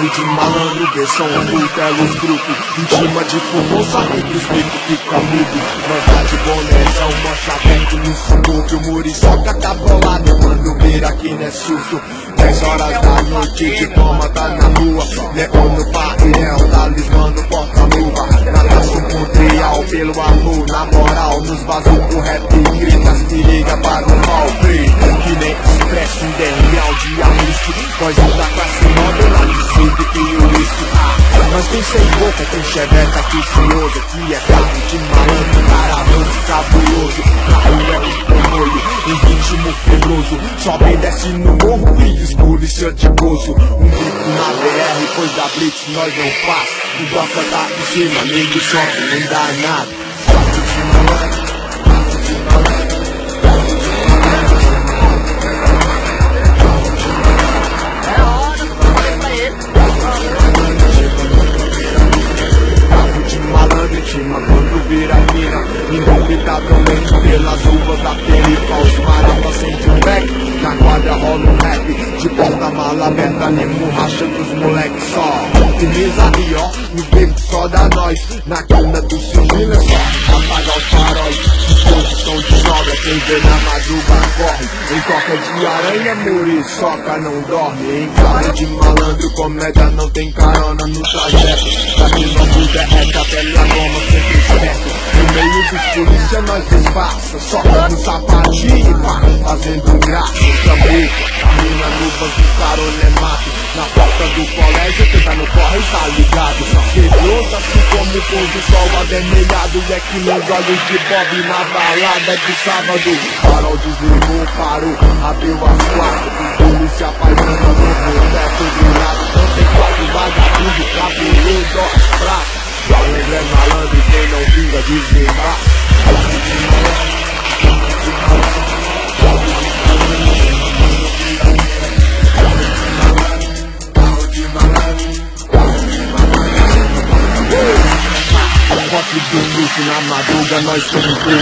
De malandro, versão telos grupo intima de fumão, sabe que os bicos ficam mudo. Manda de bonezão, mancha vento no subúrbio. Muriçoca tá bolado, mando vir aqui não é susto. 10 horas da noite, de toma tá na rua. Leão no painel, talismã no porta-luva. Natação com trial, pelo amor, na moral. Nos vazos pro rap, grita, se liga para o mal free. Que nem expresso, um derrial de arrisco. Voz da classe nova, lá de sempre tem o risco. Mas quem sem boca tem cheveta aficioso, que é carro de malandro, caravano cabuloso. Carro é um molho, um ritmo febroso. Sobe e desce no morro e escurecia de gozo. Um bico na BR, pois da Blitz nós não passa. O Doca tá em cima, nego choque, nem dá nada. Passo de malandro. Quando vira mina, indubitavelmente pelas uvas da perifa. Os marabas sente um beck, na quadra rola um rap. De porta-mala aberta, Nemo rachando os moleques só. Firmeza e ó, nos becos só da nós. Na quina do sigilo é só apagar os faróis. Disposição de sobra, quem vê na madruga corre. Em toca de aranha, muriçoca não dorme. Em carro de malandro, comédia não tem carona no trajeto. Daqui não muda reta, pele a goma sempre certo. No meio dos polícia nós disfarça, soca no sapatinho e pá, fazendo graça. Também, mina no banco, carona é mato. Na porta do colégio, quem tá no corre tá ligado. Quebrou, assim como o pôr do sol avermelhado. É que nos olhos de Bob na balada de sábado. Farol desligou, parou, abriu as quatro. Polícia paisana no boteco do lado. Não tem quatro vagabundo, cabeludo, as pratas. Alegre é malandro e quem não vinga desembaça. Forte do luxo na madruga nós tentou.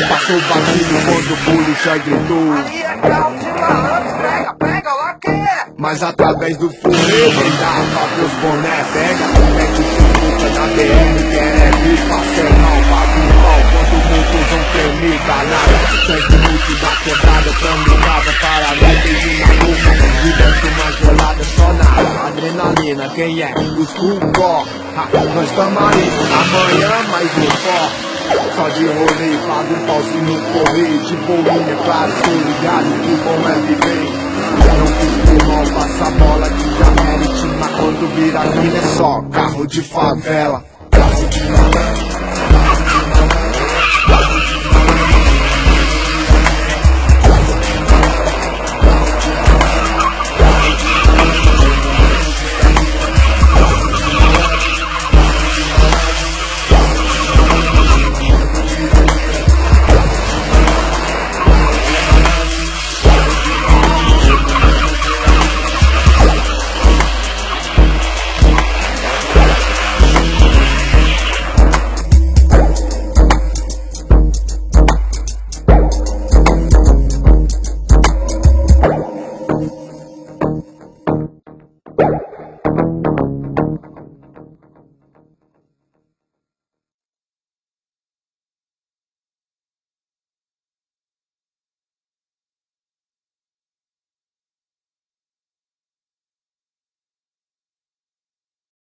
Passou o batido quando o polícia gritou. Ali é carro de malandro, pega, pega lá quem é. Mas através do fumê vem dar pra ver os boné. Pega, mete o chupuca na BR, quer é vir parcelão. Paga um pau quando o motorzão treme danado. 10 minutos da quebrada, trancada, parada, desde na boca. E dentro uma gelada só na adrenalina. Quem é? Os Kugó. Nós tamo aí, amanhã mais um forte. Só de rolê, pago um pau se não correr. De boinha, claro, tô ligado que bom é viver. Não fiz por mal, passa a bola que já merite. Mas quando vira mina é só carro de favela. Classe de malandro.